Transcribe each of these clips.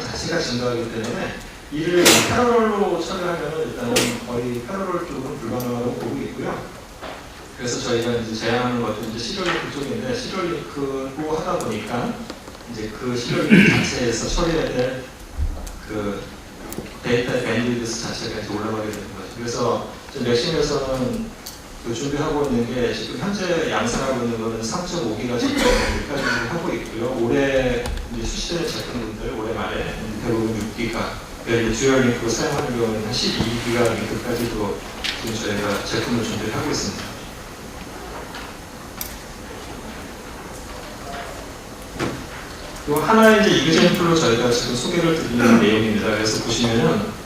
자체가 증가하기 때문에 이를 패러럴로 처리하면 일단은 거의 패러럴 쪽은 불가능하다고 보고 있고요. 그래서 저희가 이제 제안하는 것도 이제 시리얼링크 쪽인데, 시리얼링크로 하다 보니까 이제 그 시리얼링크 자체에서 처리해야 될 그 데이터의 밴드위드 자체가 이제 올라가게 되는 거죠. 그래서 맥심에서는 그 준비하고 있는 게 지금 현재 양산하고 있는 거는 3.5기가까지 하고 있고요. 올해 이제 출시되는 제품들 올해 말에 대부분 6기가, 그러니까 듀얼링크로 사용하는 경우는 한 12기가까지도 지금 저희가 제품을 준비를 하고 있습니다. 또 하나의 이제 이그젠플로 저희가 지금 소개를 드리는 내용입니다. 그래서 보시면은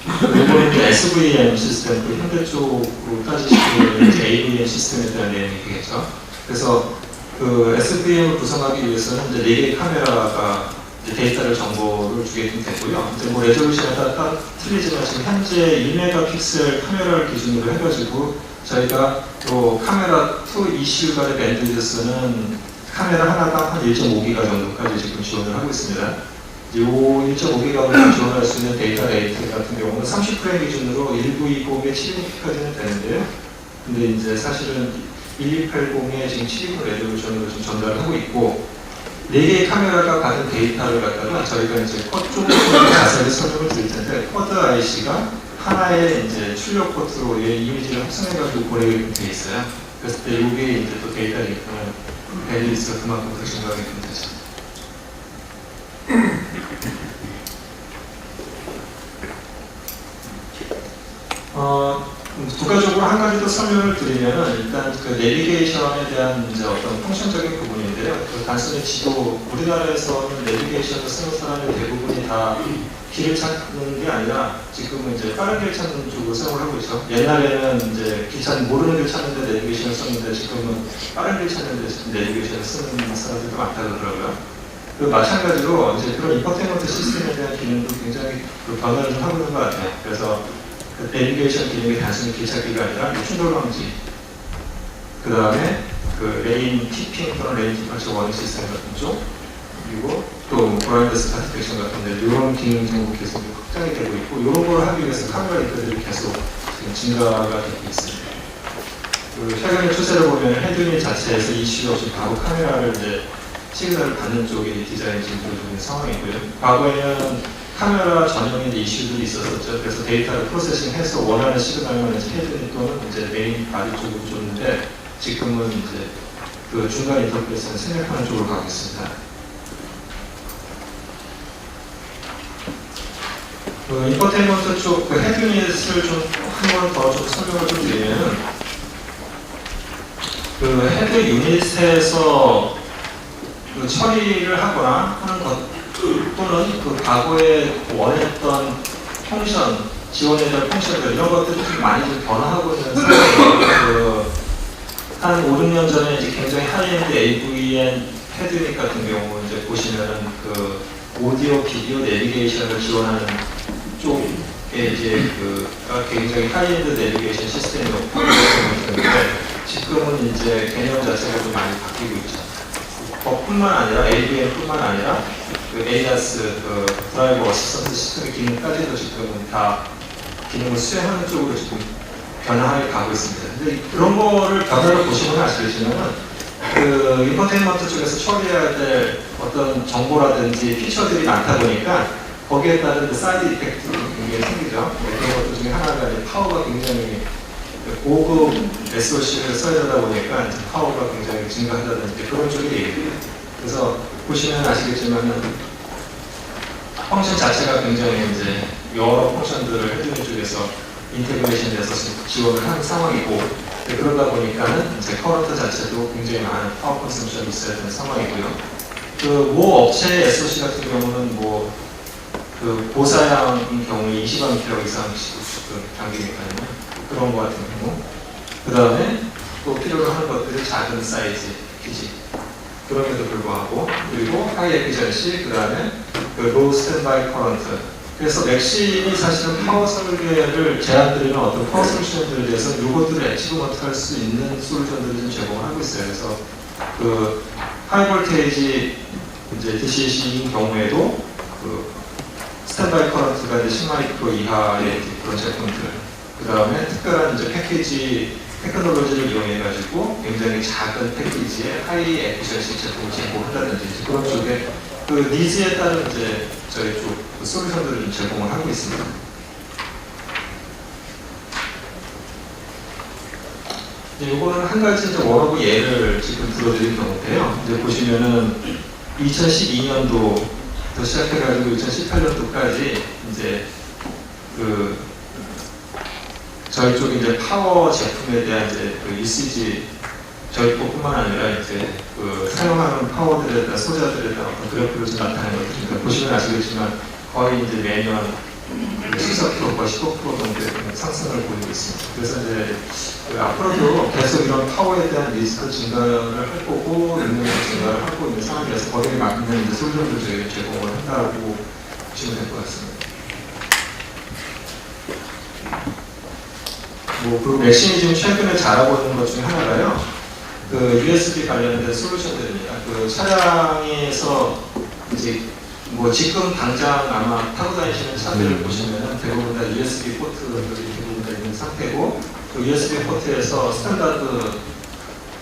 이거는 이제 SVM 시스템, 그 현대 쪽으로 따지시면 AVM 시스템에 대한 내용이 되겠죠. 그래서 그 SVM을 구성하기 위해서는 이제 4개의 카메라가 이제 데이터를 정보를 주게 되고요. 이제 뭐 레졸루션에 따라 틀리지만 지금 현재 1메가픽셀 카메라를 기준으로 해가지고 저희가 또 카메라 2 ECU가의 밴드위드스는 카메라 하나당 한 1.5기가 정도까지 지금 지원을 하고 있습니다. 이 1.5기가를 지원할 수 있는 데이터 레이트 같은 경우는 30프레임 기준으로 1920에 720까지는 되는데요. 근데 이제 사실은 1280에 지금 720 레졸루션으로 지금 전달을 하고 있고, 4개의 카메라가 가진 데이터를 갖다가 저희가 이제 조금 자세히 설명을 드릴 텐데, 쿼드 IC가 하나의 이제 출력 포트로 이미지를 합성해가지고 보내게 돼 있어요. 그랬을 때 이게 이제 또 데이터 레이트는 밴드위드가 그만큼 더 증가하게 되는 거죠. 부가적으로 한 가지 더 설명을 드리면, 일단 그 내비게이션에 대한 이제 어떤 펑션적인 부분인데요. 그 단순히 지도, 우리나라에서는 내비게이션을 쓰는 사람의 대부분이 다 길을 찾는 게 아니라 지금은 이제 빠른 길 찾는 쪽으로 사용을 하고 있죠. 옛날에는 이제 모르는 길 찾는데 내비게이션을 썼는데 지금은 빠른 길 찾는데 내비게이션을 쓰는 사람들도 많다 그러더라고요. 그 마찬가지로 이제 그런 인포테인먼트 시스템에 대한 기능도 굉장히 그 변화를 좀 하고 있는 것 같아요. 그래서 그 내비게이션 기능이 단순히 길 찾기가 아니라 충돌 방지, 그 다음에 그 레인 키핑 또는 레인 디파처 워닝 시스템 같은 쪽, 그리고 또 브라인드 스타트 섹션 같은데 이런 기능 정도 계속 확장이 되고 있고, 이런 걸 하기 위해서 카메라 리터들이 계속 지금 증가가 되고 있습니다. 그 최근의 추세를 보면 헤드윈 자체에서 이슈 없이 바로 카메라를 이제 시그널을 받는 쪽이 디자인 진도를 주는 상황이고요. 과거에는 카메라 전용의 이슈들이 있었었죠. 그래서 데이터를 프로세싱해서 원하는 시그널만 이제 헤드윈 또는 이제 메인 바디 쪽으로 줬는데, 지금은 이제 그 중간 인터페이스는 생략하는 쪽으로 가고 있습니다. 그 인포테인먼트 쪽 그 헤드닛을 좀 한 번 더 좀 설명을 좀 드리면, 그 헤드 유닛에서 그 처리를 하거나 하는 것 또는 그 과거에 원했던 펑션, 지원해야 될 펑션들 이런 것들이 좀 많이 좀 변화하고 있는 상황이에요. 한 5, 6년 전에 이제 굉장히 하이엔드 AVN 헤드닛 같은 경우 이제 보시면은 그 오디오, 비디오, 내비게이션을 지원하는 쪽에 이제 그 굉장히 하이엔드 내비게이션 시스템이었고, 지금은 이제 개념 자체가 좀 많이 바뀌고 있죠. 뿐만 아니라 AVM뿐만 아니라 그 ADAS 그 드라이버 어시스턴트 시스템의 기능까지도 지금은 다 기능을 수행하는 쪽으로 지금 변화해 가고 있습니다. 근데 그런 거를 변화를 보시면 아시겠지만, 그 인포테인먼트 쪽에서 처리해야 될 어떤 정보라든지 피처들이 많다 보니까 거기에 따른 그 사이드 이펙트가 굉장히 생기죠. 그런 것들 중에 하나가 이제 파워가 굉장히 고급 SOC를 써야 되다 보니까 파워가 굉장히 증가한다든지 그런 쪽이 얘기해요. 그래서 보시면 아시겠지만 펑션 자체가 굉장히 이제 여러 펑션들을 헤드윈 쪽에서 인테그레이션 돼서 지원을 하는 상황이고, 그러다 보니까는 이제 커런트 자체도 굉장히 많은 파워 컨섬션이 있어야 되는 상황이고요. 그 모 업체의 SOC 같은 경우는 뭐 그 고사양인 경우에 20A 이상씩 당기니까요. 그런 거 같은 경우. 그 다음에 또 필요로 하는 것들이 작은 사이즈, 기지. 그럼에도 불구하고, 그리고 하이 에피전시, 그 다음에 그 로우 스탠바이 커런트. 그래서 맥심이 사실은 파워 설계를 제안드리는 어떤 파워 솔루션들에 대해서 이것들을 엑시브먼트 할 수 있는 솔루션들을 좀 제공을 하고 있어요. 그래서 그 하이 볼테이지 이제 DCC인 경우에도 그 트라이 커런트가 이제 10마이크로 이하의 그런 제품들, 그 다음에 특별한 이제 패키지 테크놀로지를 이용해가지고 굉장히 작은 패키지에 하이 에피션시 제품을 제공한다든지 그런 쪽에 그 니즈에 따른 이제 저희 쪽 그 솔루션들을 제공을 하고 있습니다. 이거는 한 가지 이제 워너브 예를 지금 들어드린 경우인데요. 이제 보시면은 2012년도부터 시작해가지고 2018년도까지 이제 그 저희 쪽에 이제 파워 제품에 대한 이제 그 ECG 저희 것뿐만 아니라 이제 그 사용하는 파워들에 대한 소자들에 대한 어떤 그래프를 좀 나타내는 것들입니다. 보시면 아시겠지만 거의 이제 매년 14% 거의 15% 정도의 상승을 보이고 있습니다. 그래서 이제 그 앞으로도 계속 이런 파워에 대한 리스크 증가를 할 거고 능력 증가를 하고 있는 상황이라서 거기에 맞는 이제 솔루션을 저희가 제공을 한다고 보시면 될 것 같습니다. 그 맥심이 지금 최근에 잘하고 있는 것 중에 하나가요. 그 USB 관련된 솔루션들입니다. 그 차량에서 이제 뭐 지금 당장 아마 타고 다니시는 차들을 보시면은 대부분 다 USB 포트들이 대부분 다 있는 상태고 그 USB 포트에서 스탠다드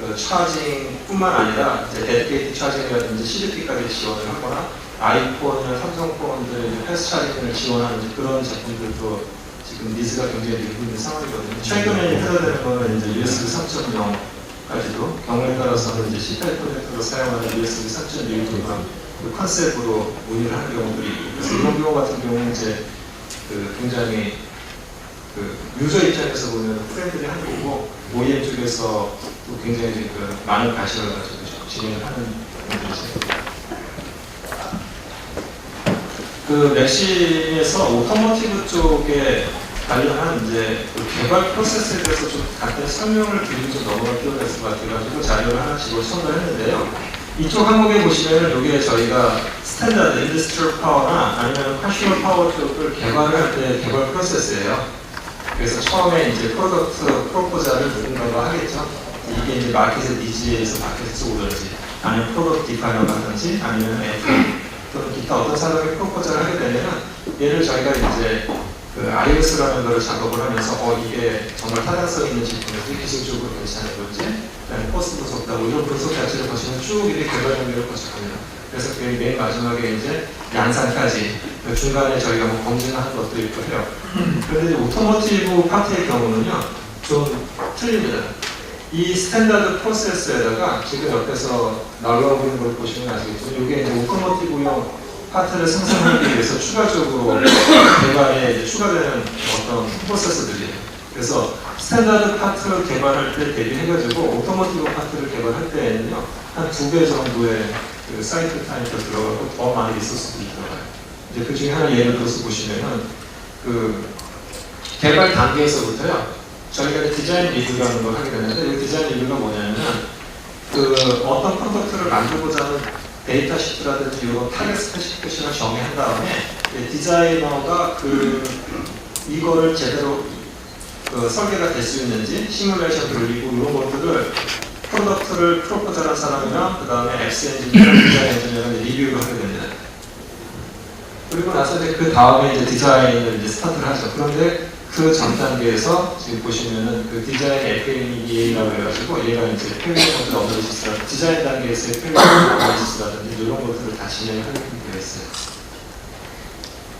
그 차징뿐만 아니라 이제 데디케이트 차징이라든지 CDP까지 지원을 하거나 아이폰이나 삼성폰들 패스 차징을 지원하는 그런 제품들도 지금 니즈가 굉장히 늘고 있는 상황이거든요. 최근에 해당되는 거는 이제 USB 3.0까지도 경우에 따라서는 이제 C8 프로젝터로 사용하는 USB 3.1기가 그 컨셉으로 운영을 하는 경우들이 있고, 그래서 이런 경우 같은 경우는 이제 그 굉장히 그 유저 입장에서 보면 프렌들이 한 거고 OEM 쪽에서 또 굉장히 그 많은 관심을 가지고 진행을 하는 분들이죠. 그 맥심에서 오토모티브 쪽에 관련한 이제 그 개발 프로세스에 대해서 좀 간단히 설명을 드리고 좀 넘어갈 필요가 있을 것 같아가지고 자료를 하나씩 요청을 했는데요. 이쪽 항목에 보시면은 이게 저희가 스탠다드 인더스트리얼 파워나 아니면 컨슈머 파워 쪽을 개발을 할 때 개발 프로세스예요. 그래서 처음에 이제 프로덕트 프로포자를 누군가가 하겠죠. 이게 이제 마켓의 니즈에서 마켓에서 오든지 아니면 프로덕트 디파이너가 하든지 아니면 FA 또는 기타 어떤 사람이 프로포자를 하게 되면 얘를 저희가 이제 그 iOS라는 거를 작업을 하면서 이게 정말 타당성 있는 제품인지 기술적으로 괜찮은 건지 코스트 분석하고 이런 분석 자체를 거치면 쭉 이렇게 개발 단계를 거쳐갑니다. 그래서 그 맨 마지막에 이제 양산까지 그 중간에 저희가 뭐 검증하는 것도 있고 해요. 그런데 이제 오토모티브 파트의 경우는요 좀 틀립니다. 이 스탠다드 프로세스에다가 지금 옆에서 날라오고 있는 걸 보시면 아시겠지만 이게 이제 오토모티브용 파트를 생산하기 위해서 추가적으로 개발에 이제 추가되는 어떤 프로세스들이에요. 그래서 스탠다드 파트를 개발할 때 대비해가지고 오토모티브 파트를 개발할 때에는요 한 2배 정도의 그 사이클 타임도 들어가고 더 많이 리소스들이 들어가요. 이제 그 중에 하나 예를 들어서 보시면은 그 개발 단계에서부터요 저희가 디자인 리뷰라는 걸 하게 되는데 이 디자인 리뷰가 뭐냐면은 그 어떤 프로덕트를 만들고자 하는 데이터 시트라든지 이런 타겟 스페시피케이션을 정의한 다음에 디자이너가 이거를 제대로 설계가 될 수 있는지 시뮬레이션 돌리고 이런 것들을 프로덕트를 프로포즈한 사람이랑 그 다음에 엑스 엔지니어랑 디자인 엔지니어랑 리뷰를 하게 됩니다. 그리고 나서 이제 그 다음에 이제 디자인을 이제 스타트를 하죠. 그런데 그 전 단계에서 지금 보시면은 그 디자인 FMEA라고 해가지고 얘가 이제 페이먼트 어널리시스라든지 디자인 단계에서의 페이먼트 어널리시스라든지 이런 것들을 다 진행하게 되어 있어요.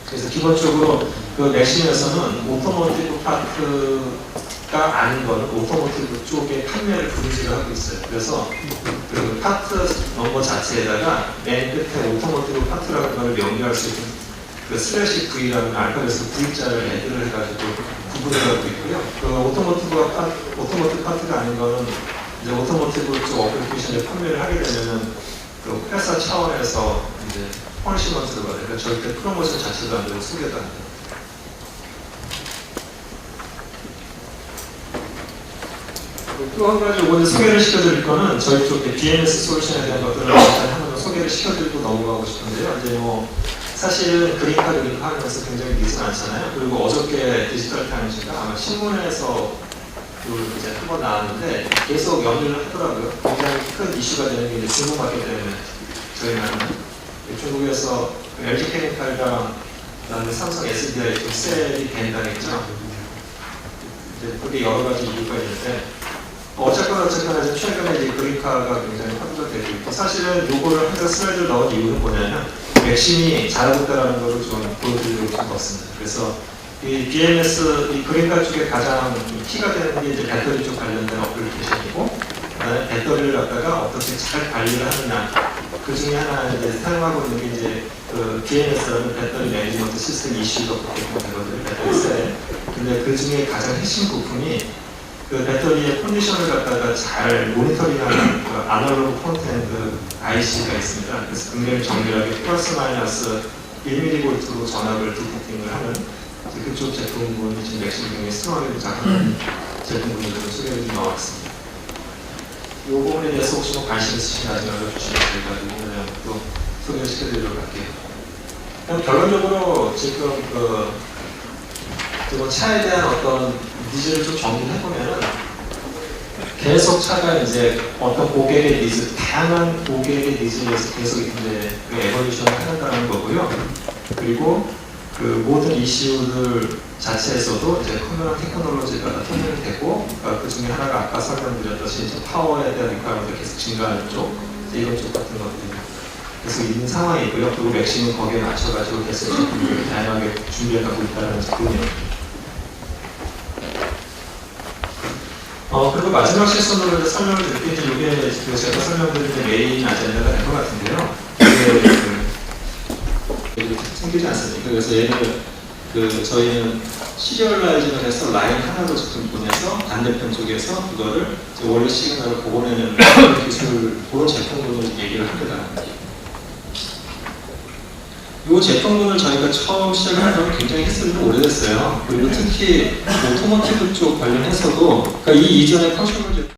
그래서 기본적으로 그 맥심에서는 오토모티브 파트가 아닌 거는 오토모티브 쪽에 판매를 분리를 하고 있어요. 그래서 그 파트 넘버 자체에다가 맨 끝에 오토모티브 파트라는 걸 명기할 수 있는 그 슬래시 V라는 알파벳에서 V자를 애드를 해가지고 구분을 하고 있고요. 그 오토모티브 파트가 아닌 거는 이제 오토모티브 쪽 어플리케이션을 판매를 하게 되면은 그 회사 차원에서 이제 퍼니시먼트가 그러니까 절대 프로모션 자체도 안 되고 소개도 안 돼요. 또 한 가지 오늘 소개를 시켜드릴 거는 저희 쪽 DNS 솔루션에 대한 것들을 일단 한번 소개를 시켜드리고 넘어가고 싶은데요. 이제 뭐 사실은 그린카드 하면서 굉장히 니즈가 많잖아요. 그리고 어저께 디지털 타임즈가 아마 신문에서 이제 한 번 나왔는데 계속 연구를 하더라고요. 굉장히 큰 이슈가 되는 게 이제 중국 마켓 때문에 저희는 중국에서 LG 케미칼과 그다음에 삼성 SDI 좀 셀이 된다겠죠. 이제 그게 여러 가지 이유가 있는데 어쨌거나 지금 최근에 이제 그린카가 굉장히 화두가 되고 있고 사실은 요거를 항상 슬라이드를 넣은 이유는 뭐냐면 맥심이 잘하고 있다는 거를 좀 보여드리려고 좀 넣었습니다. 그래서 이 BMS 이 그린카 쪽에 가장 키가 되는 게 이제 배터리 쪽 관련된 어플리케이션이고 그다음에 배터리를 갖다가 어떻게 잘 관리를 하느냐 그 중에 하나 이제 사용하고 있는 게 이제 그 BMS라는 배터리 매니지먼트 시스템 이슈가 그렇게 되거든요. 배터리 셀. 근데 그 중에 가장 핵심 부품이 그 배터리의 컨디션을 갖다가 잘 모니터링하는 그 아날로그 콘텐트 IC가 있습니다. 그래서 굉장히 정밀하게 플러스 마이너스 1mV로 전압을 디텍팅을 하는 그쪽 제품군이 지금 맥심 중에 스트롱하게 작업하는 제품군들을 소개를 좀 넣어봤습니다. 이 부분에 대해서 혹시 뭐 관심 있으신 나중에 알려주시면 저희가 또 소개를 시켜드리도록 할게요. 그럼 결론적으로 지금 차에 대한 어떤 니즈를 좀 정리해보면은 계속 차가 이제 어떤 고객의 니즈, 다양한 고객의 니즈에 의해서 계속 이제 그 에볼루션을 해간다는 거고요. 그리고 그 모든 이슈들 자체에서도 이제 커뮤니티 테크놀로지가 다 통일이 되고 그 중에 하나가 아까 설명드렸듯이 이제 파워에 대한 리퀘어먼트가 계속 증가하는 쪽, 이런 쪽 같은 것들이 계속 있는 상황이고요. 그리고 맥심은 거기에 맞춰가지고 계속 제품들을 다양하게 준비해가고 있다는 부분이에요. 그리고 마지막 실선으로 설명을 드릴 때 이게 제가 설명드린 메인 아젠다가 될 것 같은데요. 이게 생기지 않습니까? 그래서 얘는 저희는 시리얼라이징을 해서 라인 하나로 지금 보내서 반대편 쪽에서 그거를 원래 시그널을 복원해내는 기술, 그런 제품군을 얘기를 합니다. 이 제품군을 저희가 처음 시작을 건 굉장히 횟수가 오래됐어요. 그리고 특히 오토모티브 쪽 관련해서도 그러니까 이 이전의 컨슈머 제품